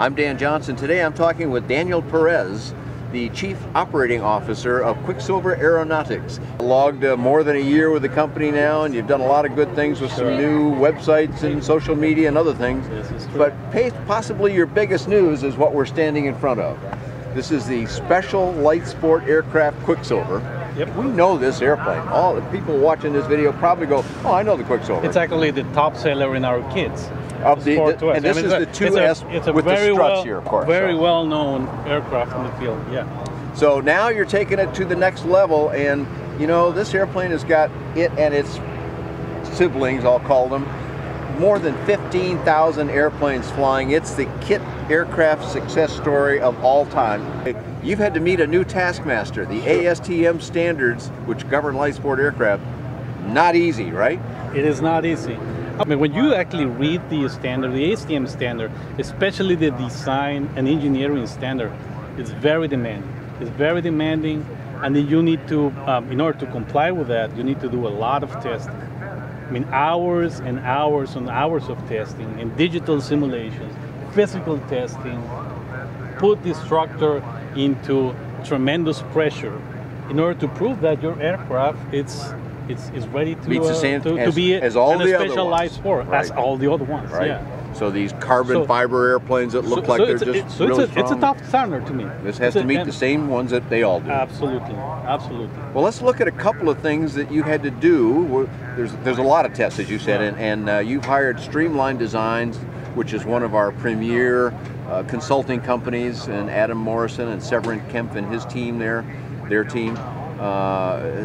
I'm Dan Johnson. Today I'm talking with Daniel Perez, the Chief Operating Officer of Quicksilver Aeronautics. Logged more than a year with the company now, and you've done a lot of good things with some new websites and social media and other things. But possibly your biggest news is what we're standing in front of. This is the Special Light Sport Aircraft Quicksilver. Yep. We know this airplane. All the people watching this video probably go, oh, I know the Quicksilver. It's actually the top seller in our kits. And this is the 2S with the struts here, of course. Very well-known aircraft in the field, yeah. So now you're taking it to the next level, and you know, this airplane has got it and its siblings, I'll call them, more than 15,000 airplanes flying. It's the kit aircraft success story of all time. You've had to meet a new taskmaster, the ASTM standards, which govern light sport aircraft. Not easy, right? It is not easy. I mean, when you actually read the standard, the ASTM standard, especially the design and engineering standard, it's very demanding. It's very demanding, and then you need to, in order to comply with that, you need to do a lot of testing. I mean, hours and hours and hours of testing and digital simulations, physical testing, put the structure into tremendous pressure in order to prove that your aircraft is ready to be a special light sport, as all the other ones. Right. Yeah. So these carbon fiber airplanes that look like they're just really strong. It's a tough standard to me. This has to meet the same ones that they all do. Absolutely, absolutely. Well, let's look at a couple of things that you had to do. There's a lot of tests, as you said, and you've hired Streamline Designs, which is one of our premier consulting companies, and Adam Morrison and Severin Kempf and his team their team.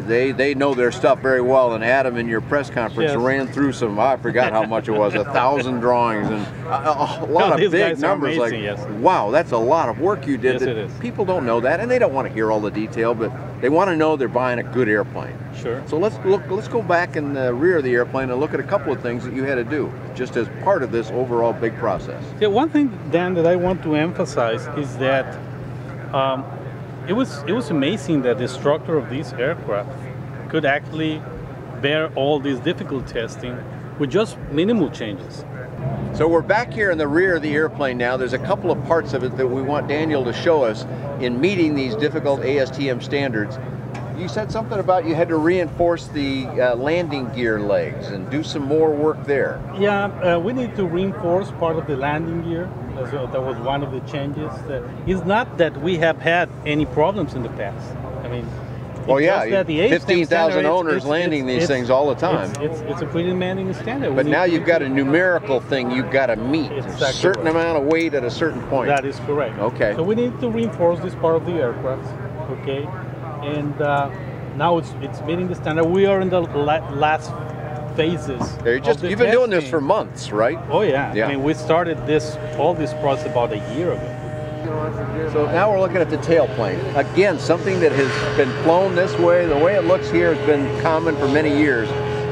They know their stuff very well, and Adam in your press conference ran through some, I forgot how much it was, 1,000 drawings and a lot of big numbers. Amazing, wow, that's a lot of work you did. Yes, it is. People don't know that, and they don't want to hear all the detail, but they want to know they're buying a good airplane. Sure. So let's go back in the rear of the airplane and look at a couple of things that you had to do, just as part of this overall big process. Yeah, one thing, Dan, that I want to emphasize is that it was amazing that the structure of these aircraft could actually bear all this difficult testing with just minimal changes. So we're back here in the rear of the airplane now. There's a couple of parts of it that we want Daniel to show us in meeting these difficult ASTM standards. You said something about you had to reinforce the landing gear legs and do some more work there. Yeah, we need to reinforce part of the landing gear. That was one of the changes. It's not that we have had any problems in the past. I mean, well, yeah, 15,000 owners landing these things all the time. It's a pretty demanding standard. But now you've got a numerical thing you've got to meet. A certain amount of weight at a certain point. That is correct. Okay. So we need to reinforce this part of the aircraft. Okay, and now it's meeting the standard. We are in the last phases. You've been doing this for months, right? Oh yeah. I mean, we started all this process about a year ago. So now we're looking at the tailplane. Again, something that has been flown this way. The way it looks here has been common for many years.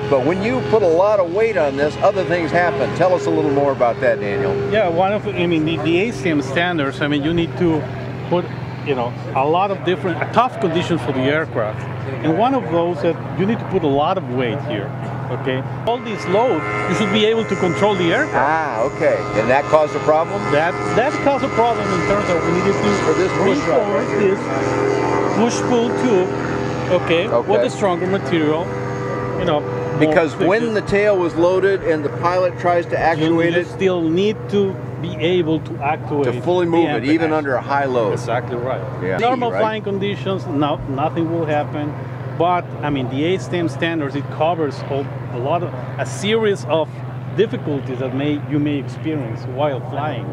But when you put a lot of weight on this, other things happen. Tell us a little more about that, Daniel. Yeah, the ASTM standards, I mean, you need to put, a lot of different, tough conditions for the aircraft. And one of those that you need to put a lot of weight here. Okay, all this load, you should be able to control the aircraft. Ah, okay. And that caused a problem? That caused a problem in terms of we needed to reinforce this push-pull tube, okay, with a stronger material, because when the tail was loaded and the pilot tries to actuate it, you still need to be able to actuate to fully move it, even under a high load. Exactly right. Yeah. Normal flying conditions, nothing will happen. But I mean, the ASTM standards, it covers a series of difficulties that you may experience while flying.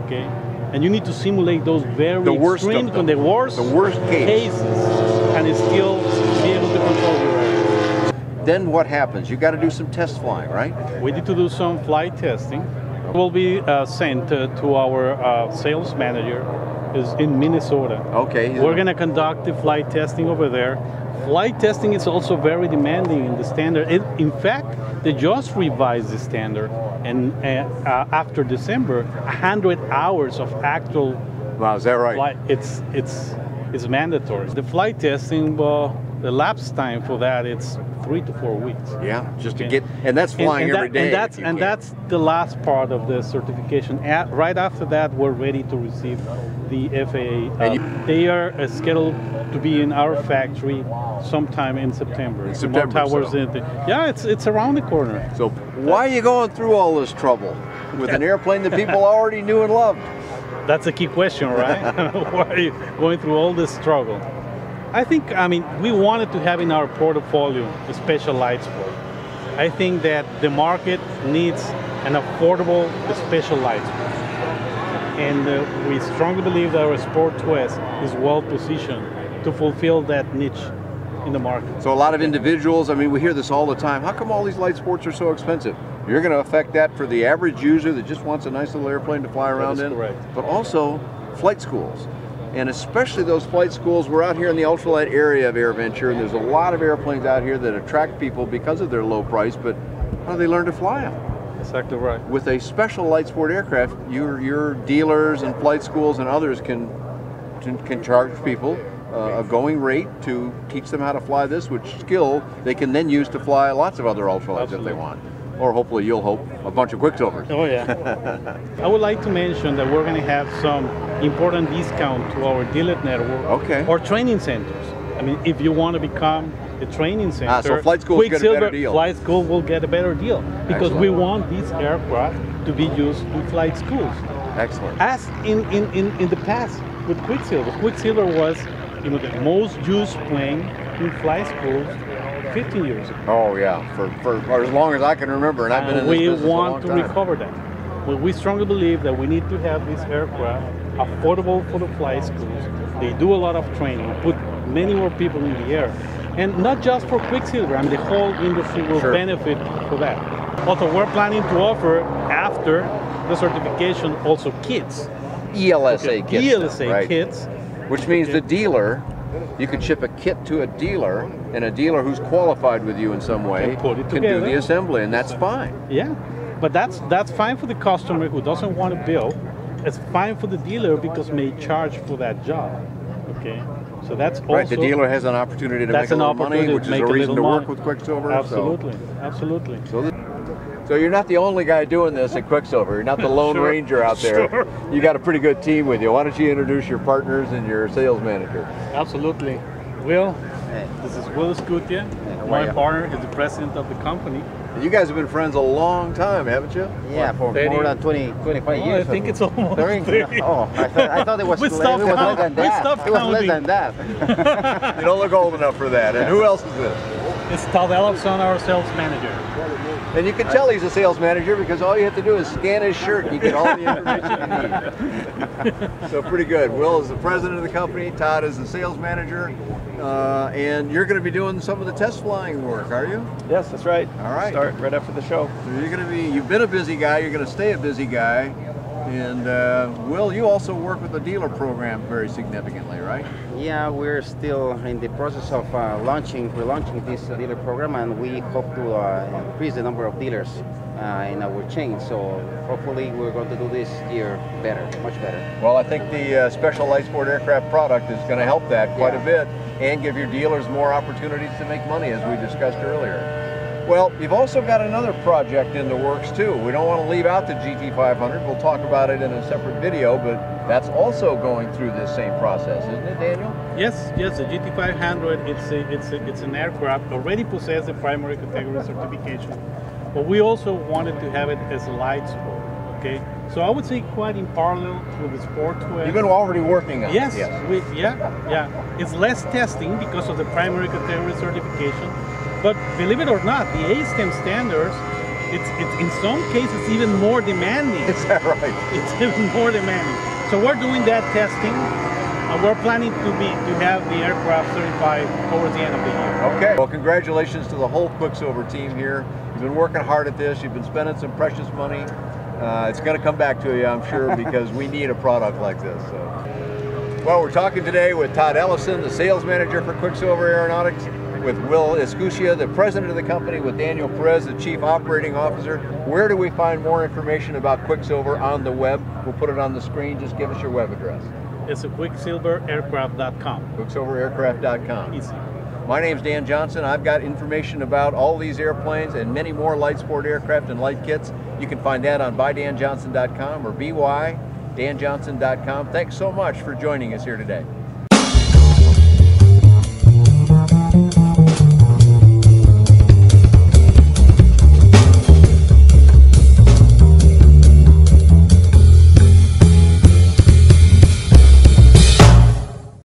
Okay, and you need to simulate those the worst cases, and still be able to control your aircraft. Then what happens? You got to do some test flying, right? We need to do some flight testing. It will be sent to our sales manager, is in Minnesota. Okay. We're going to conduct the flight testing over there. Flight testing is also very demanding in the standard. In fact, they just revised the standard, and after December, 100 hours of actual. Wow, is that right? Flight, it's mandatory. The flight testing, the lapse time for that, it's 3 to 4 weeks. Yeah, just to get, and that's flying every day. And that's the last part of the certification. Right after that, we're ready to receive the FAA. They are scheduled to be in our factory sometime in September. In September, yeah, it's around the corner. So why are you going through all this trouble with an airplane that people already knew and loved? That's a key question, right? Why are you going through all this struggle? I mean, we wanted to have in our portfolio a special light sport. I think that the market needs an affordable special light sport. And we strongly believe that our Sport Twist is well positioned to fulfill that niche in the market. So a lot of individuals, I mean, we hear this all the time. How come all these light sports are so expensive? You're going to affect that for the average user that just wants a nice little airplane to fly around in. Correct. But also flight schools. And especially those flight schools. We're out here in the ultralight area of AirVenture, and there's a lot of airplanes out here that attract people because of their low price, but how do they learn to fly them? Exactly right. With a special light sport aircraft, your dealers and flight schools and others can charge people a going rate to teach them how to fly this, which skill they can then use to fly lots of other ultralights if they want. Or hopefully, you'll hope, a bunch of Quicksilvers. Oh yeah. I would like to mention that we're going to have some important discount to our dealer network or training centers. I mean, if you want to become a training center, so flight schools get a better deal. Flight school will get a better deal because we want these aircraft to be used in flight schools. Excellent. As in the past with Quicksilver. Quicksilver was the most used plane in flight schools 15 years ago. Oh yeah, for as long as I can remember, and I've been in this business a long time. We want to recover that. Well, we strongly believe that we need to have these aircraft affordable for the flight schools. They do a lot of training, put many more people in the air. And not just for Quicksilver, I mean, the whole industry will benefit for that. Also, we're planning to offer, after the certification, also kits. ELSA kits. ELSA kits. Which means the dealer, you could ship a kit to a dealer, and a dealer who's qualified with you in some way can do the assembly, and that's fine. Yeah, but that's fine for the customer who doesn't want to build. It's fine for the dealer because may charge for that job. Okay, so that's also right. The dealer has an opportunity to make a little money, which is a reason to work with Quicksilver. Absolutely, absolutely. So you're not the only guy doing this at Quicksilver. You're not the Lone Ranger out there. You got a pretty good team with you. Why don't you introduce your partners and your sales manager? Absolutely. Will, this is Will Scutia. My partner is the president of the company. And you guys have been friends a long time, haven't you? Yeah, for more than 25 years. I think it's almost 30. Oh, I thought it was less than that. It was less than that. You don't look old enough for that. And who else is this? It's Todd Ellison, our sales manager. And you can tell he's a sales manager because all you have to do is scan his shirt and you get all the information you need. So pretty good. Will is the president of the company, Todd is the sales manager, and you're going to be doing some of the test flying work, are you? Yes, that's right. All right. Start right after the show. So you're going to be, you've been a busy guy, you're going to stay a busy guy. And Will, you also work with the dealer program very significantly, right? Yeah, we're still in the process of relaunching this dealer program, and we hope to increase the number of dealers in our chain. So hopefully we're going to do this year better, much better. Well, I think the Special Light Sport aircraft product is going to help that quite a bit and give your dealers more opportunities to make money, as we discussed earlier. Well, you've also got another project in the works too. We don't want to leave out the GT500. We'll talk about it in a separate video, but that's also going through this same process, isn't it, Daniel? Yes, the GT500, it's an aircraft already possesses the primary category certification, but we also wanted to have it as a light sport. Okay, so I would say quite in parallel with the Sport Twist. You've been already working on it. Yes, it's less testing because of the primary category certification. But believe it or not, the ASTM standards, it's in some cases even more demanding. Is that right? It's even more demanding. So we're doing that testing, and we're planning to have the aircraft certified towards the end of the year. Okay. Well, congratulations to the whole Quicksilver team here. You've been working hard at this. You've been spending some precious money. It's going to come back to you, I'm sure, because we need a product like this. So. Well, we're talking today with Todd Ellison, the sales manager for Quicksilver Aeronautics, with Will Scutia, the president of the company, with Daniel Perez, the chief operating officer. Where do we find more information about Quicksilver on the web? We'll put it on the screen. Just give us your web address. It's a quicksilveraircraft.com. Quicksilveraircraft.com. Easy. My name's Dan Johnson. I've got information about all these airplanes and many more light sport aircraft and light kits. You can find that on bydanjohnson.com or bydanjohnson.com. Thanks so much for joining us here today.